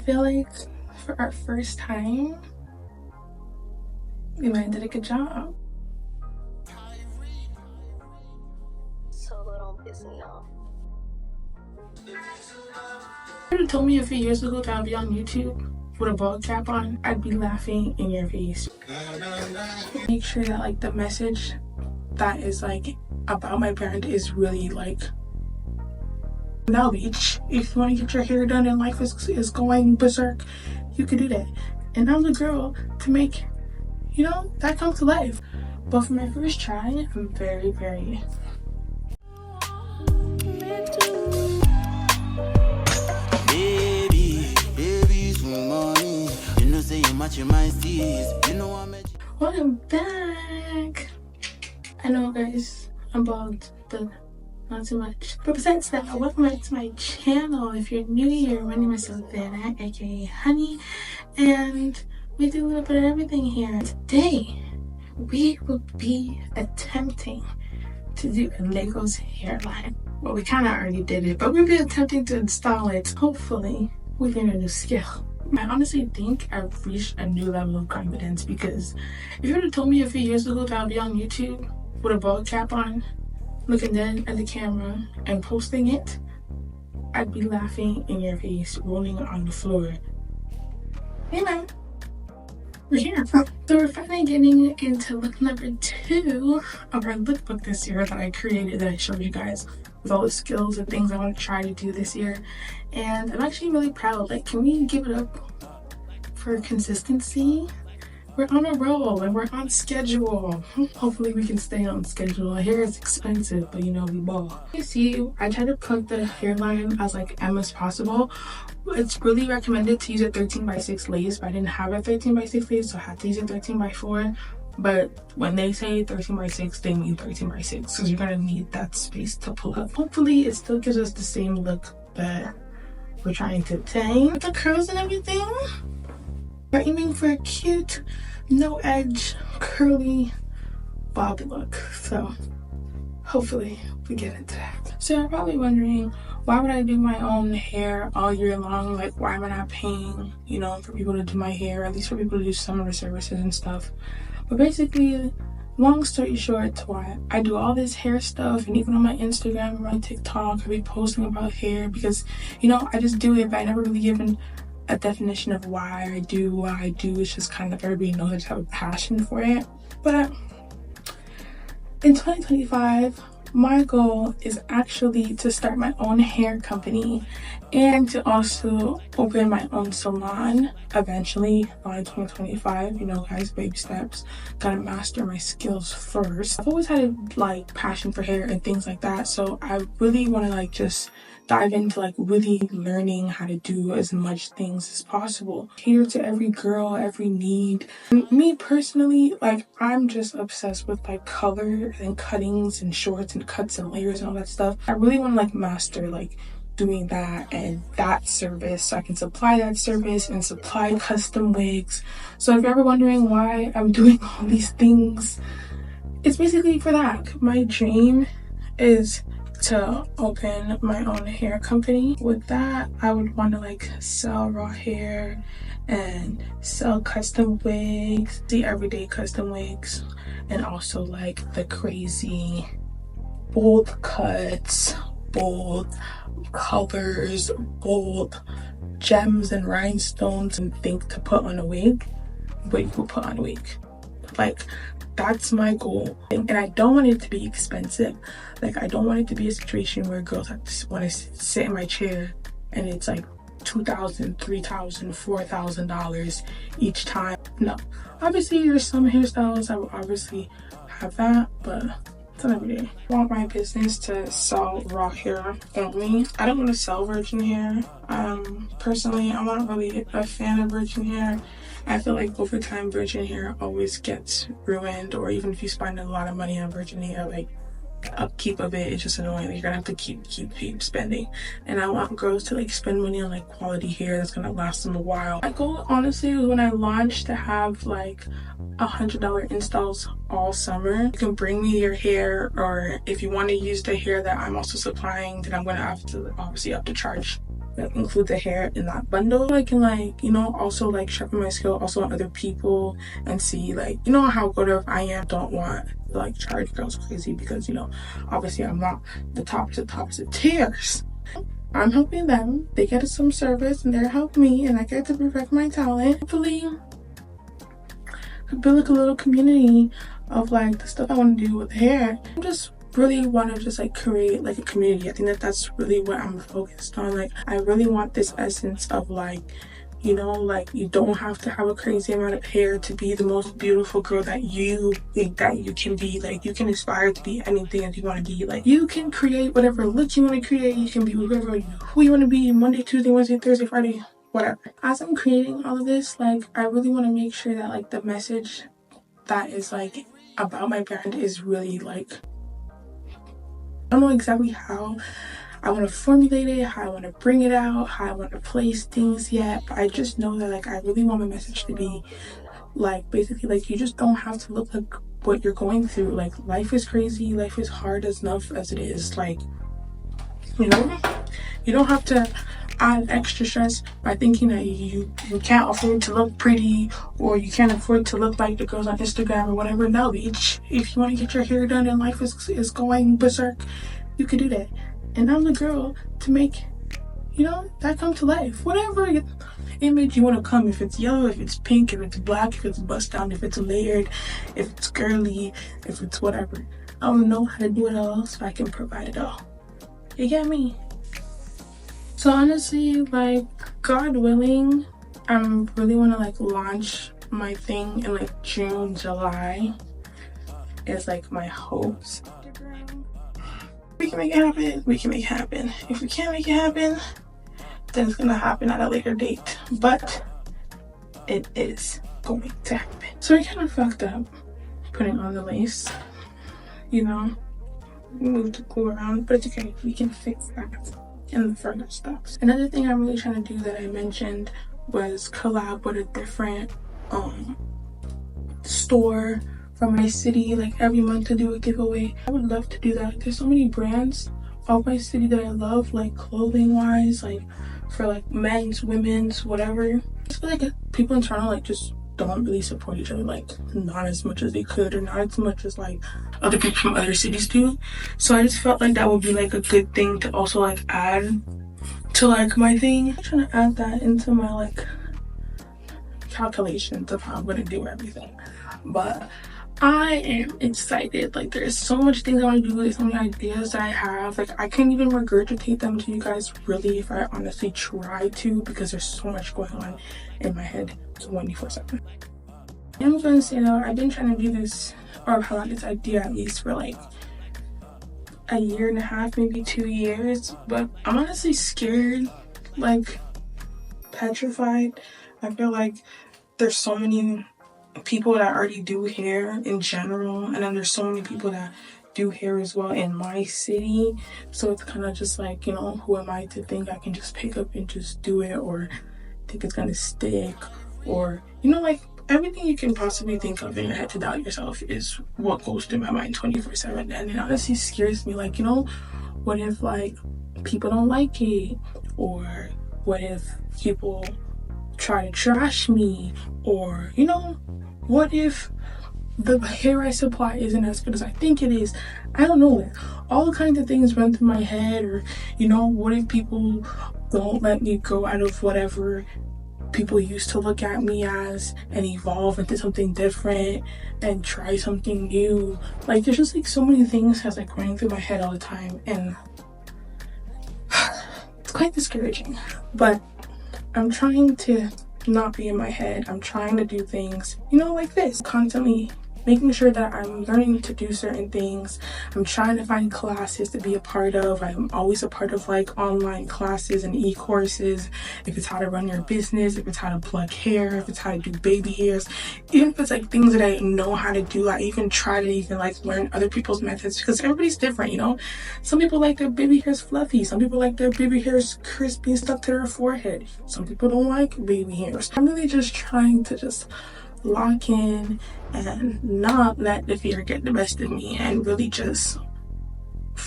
feel like for our first time, we might have did a good job. So don't piss me off. If you would have told me a few years ago that I'd be on YouTube with a ball cap on, I'd be laughing in your face. Make sure that like the message that is like about my brand is really like, now bitch, if you want to get your hair done and life is going berserk, you can do that. And I'm the girl to make, you know, that come to life. But for my first try, I'm very welcome back. I know guys, I'm bald, but not too much. But besides that, welcome back to my channel. If you're new here, my name is Savannah, aka Honey, and we do a little bit of everything here. Today, we will be attempting to do a Lego's hairline. Well, we kind of already did it, but we'll be attempting to install it. Hopefully, we learn a new skill. I honestly think I've reached a new level of confidence because if you would have told me a few years ago that I'd be on YouTube with a bald cap on, looking dead at the camera and posting it, I'd be laughing in your face, rolling on the floor. Hey man, we're here. So we're finally getting into look number 2 of our lookbook this year that I created, that I showed you guys with all the skills and things I want to try to do this year. And I'm actually really proud. Like, can we give it up for consistency? We're on a roll and we're on schedule. Hopefully we can stay on schedule. Hair is expensive, but you know, we ball. You see, I try to put the hairline as like M as possible. It's really recommended to use a 13x6 lace, but I didn't have a 13x6 lace, so I had to use a 13x4. But when they say 13x6, they mean 13x6 because you're gonna need that space to pull up. Hopefully it still gives us the same look that we're trying to obtain. With the curls and everything, we're aiming for a cute, no edge, curly, bob look. So hopefully we get into that. So you're probably wondering, why would I do my own hair all year long? Like, why am I not paying, you know, for people to do my hair, at least for people to do some of the services and stuff? But basically, long story short, why I do all this hair stuff, and even on my Instagram and my TikTok, I be posting about hair because, you know, I just do it, but I never really given a definition of why I do what I do. It's just kind of everybody knows I just have a passion for it. But in 2025, my goal is actually to start my own hair company and to also open my own salon eventually by 2025. You know guys, baby steps. Gotta master my skills first. I've always had a like passion for hair and things like that, so I really want to like just dive into like really learning how to do as much things as possible. Cater to every girl, every need. And me personally, like, I'm just obsessed with like color and cuttings and shorts and cuts and layers and all that stuff. I really want to like master like doing that and that service, so I can supply that service and supply custom wigs. So if you're ever wondering why I'm doing all these things, it's basically for that. My dream is to open my own hair company. With that, I would want to like sell raw hair and sell custom wigs, the everyday custom wigs, and also like the crazy bold cuts, bold colors, bold gems and rhinestones and things to put on a wig, but you will put on a wig. Like, that's my goal. And I don't want it to be expensive. Like, I don't want it to be a situation where girls have to want to sit in my chair and it's like $2,000, $3,000, $4,000 each time. No, obviously there's some hairstyles that will obviously have that, but it's not every day. I want my business to sell raw hair only. I don't want to sell virgin hair. Personally, I'm not really a fan of virgin hair. I feel like over time virgin hair always gets ruined, or even if you spend a lot of money on virgin hair, like upkeep of it is just annoying. You're gonna have to keep spending. And I want girls to like spend money on like quality hair that's gonna last them a while. My goal honestly was when I launched to have like $100 installs all summer. You can bring me your hair, or if you want to use the hair that I'm also supplying, then I'm gonna have to obviously up the charge like include the hair in that bundle. I can like, you know, also like sharpen my skill also on other people and see like, you know, how good of I am. Don't want to like charge girls crazy because, you know, obviously I'm not the top of tiers. I'm helping them, they get some service and they're helping me, and I get to perfect my talent. Hopefully build like a little community of like the stuff I want to do with hair. I just really want to just like create like a community. I think that that's really what I'm focused on. Like I really want this essence of like, you know, like you don't have to have a crazy amount of hair to be the most beautiful girl that you think that you can be. Like you can aspire to be anything that you want to be. Like you can create whatever look you want to create. You can be whoever, who you want to be, Monday, Tuesday, Wednesday, Thursday, Friday, whatever. As I'm creating all of this, like I really want to make sure that like the message that is like about my brand is really like, I don't know exactly how I want to formulate it, how I want to bring it out, how I want to place things yet, but I just know that like I really want my message to be like basically like you just don't have to look like what you're going through. Like life is crazy, life is hard enough as it is. Like, you know, you don't have to add extra stress by thinking that you can't afford to look pretty or you can't afford to look like the girls on Instagram or whatever. No, bitch, if you want to get your hair done and life is going berserk, you could do that. And I'm the girl to make, you know, that come to life. Whatever image you want to come, if it's yellow, if it's pink, if it's black, if it's bust down, if it's layered, if it's girly, if it's whatever. I don't know how to do it all, so I can provide it all. You get me? So honestly, like God willing, I'm really want to like launch my thing in like June, July is like my hopes. We can make it happen, we can make it happen. If we can't make it happen, then it's gonna happen at a later date, but it is going to happen. So I kind of fucked up putting on the lace, you know, moved the glue around, but it's okay, we can fix that in the further steps. Another thing I'm really trying to do that I mentioned was collab with a different store from my city, like every month to do a giveaway. I would love to do that. There's so many brands of my city that I love, like clothing wise, like for like men's, women's, whatever. I just feel like people in Toronto like just don't really support each other, like not as much as they could, or not as much as like other people from other cities do. So I just felt like that would be like a good thing to also like add to like my thing. I'm trying to add that into my like calculations of how I'm gonna do everything, but I am excited. Like there's so much things I want to do, there's so many ideas that I have, like I can't even regurgitate them to you guys really if I honestly try to, because there's so much going on in my head 24/7. I'm gonna say though, I've been trying to do this, or have had this idea at least for like a year and a half, maybe 2 years, but I'm honestly scared, like petrified. I feel like there's so many people that already do hair in general, and then there's so many people that do hair as well in my city, so it's kind of just like, you know, who am I to think I can just pick up and just do it, or think it's gonna stick, or you know, like everything you can possibly think of in your head to doubt yourself is what goes through my mind 24/7. And it honestly scares me, like, you know, what if like people don't like it, or what if people try to trash me, or you know, what if the hair I supply isn't as good as I think it is. I don't know, like all kinds of things run through my head. Or you know, what if people don't let me go out of whatever people used to look at me as and evolve into something different and try something new. Like there's just like so many things that's like running through my head all the time, and it's quite discouraging. But I'm trying to not be in my head. I'm trying to do things, you know, like this, constantly making sure that I'm learning to do certain things. I'm trying to find classes to be a part of. I'm always a part of like online classes and e-courses. If it's how to run your business, if it's how to pluck hair, if it's how to do baby hairs, even if it's like things that I know how to do, I even try to even like learn other people's methods, because everybody's different, you know. Some people like their baby hairs fluffy, some people like their baby hairs crispy and stuck to their forehead, some people don't like baby hairs. I'm really just trying to just lock in and not let the fear get the best of me, and really just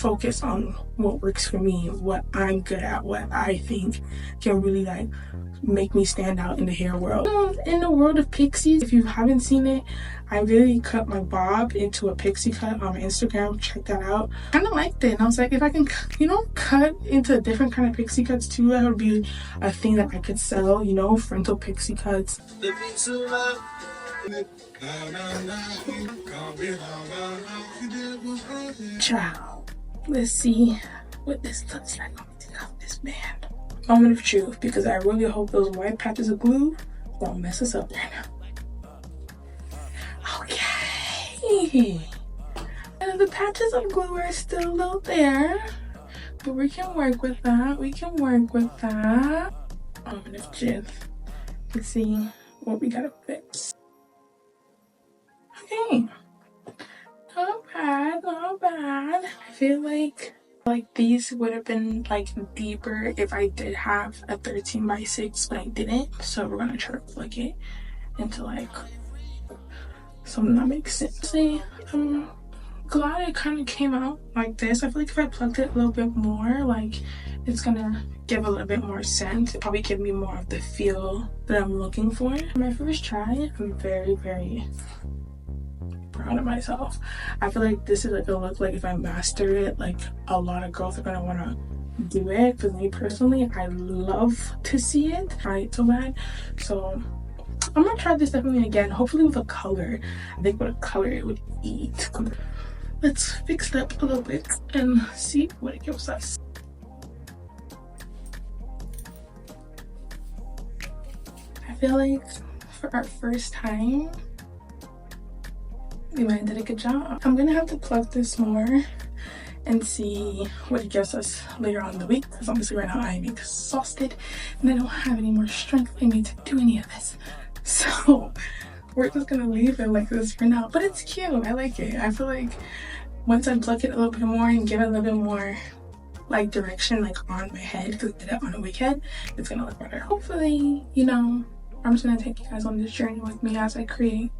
focus on what works for me, what I'm good at, what I think can really like make me stand out in the hair world. In the world of pixies, if you haven't seen it, I really cut my bob into a pixie cut on my Instagram. Check that out. I kind of liked it, and I was like, if I can, you know, cut into different kind of pixie cuts too, that would be a thing that I could sell, you know, frontal pixie cuts. Ciao. Let's see what this looks like. Let me take off this band. Moment of truth, because I really hope those white patches of glue won't mess us up right now. Okay. And the patches of glue are still a little there, but we can work with that. We can work with that. Moment of truth. Let's see what we gotta fix. Okay. Not bad, not bad. I feel like these would have been like deeper if I did have a 13x6, but I didn't. So we're gonna try to plug it into like something that makes sense. See, I'm glad it kind of came out like this. I feel like if I plugged it a little bit more, like it's gonna give a little bit more sense. It probably give me more of the feel that I'm looking for. My first try, I'm very, very proud of myself. I feel like this is like a look, like if I master it, like a lot of girls are gonna want to do it. For me personally, I love to see it. Try it so bad. So I'm gonna try this definitely again, hopefully with a color. I think with a color it would eat. Let's fix it up a little bit and see what it gives us. I feel like for our first time we might have did a good job. I'm gonna have to plug this more and see what it gives us later on in the week, because obviously right now I am exhausted and I don't have any more strength in me to do any of this. So we're just gonna leave it like this for now, but it's cute. I like it. I feel like once I plug it a little bit more and give it a little bit more like direction like on my head, because I did it on a wig head, it's gonna look better. Hopefully, you know, I'm just gonna take you guys on this journey with me as I create,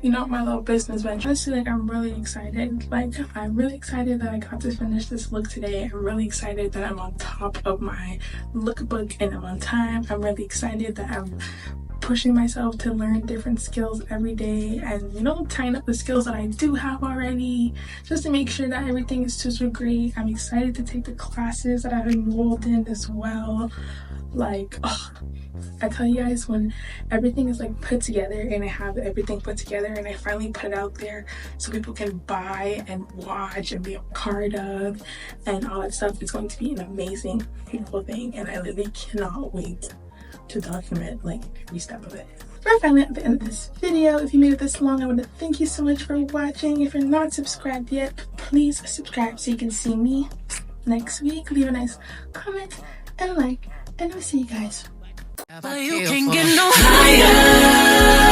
you know, my little business venture. Honestly, like I'm really excited. Like I'm really excited that I got to finish this look today. I'm really excited that I'm on top of my lookbook and I'm on time. I'm really excited that I'm pushing myself to learn different skills every day and, you know, tying up the skills that I do have already just to make sure that everything is super great. I'm excited to take the classes that I've enrolled in as well. Like, oh, I tell you guys, when everything is like put together and I have everything put together and I finally put it out there so people can buy and watch and be a part of and all that stuff, it's going to be an amazing, beautiful thing, and I literally cannot wait to document like every step of it. We're finally at the end of this video. If you made it this long, I want to thank you so much for watching. If you're not subscribed yet, please subscribe so you can see me next week. Leave a nice comment and like, and I'll see you guys. You can get no higher.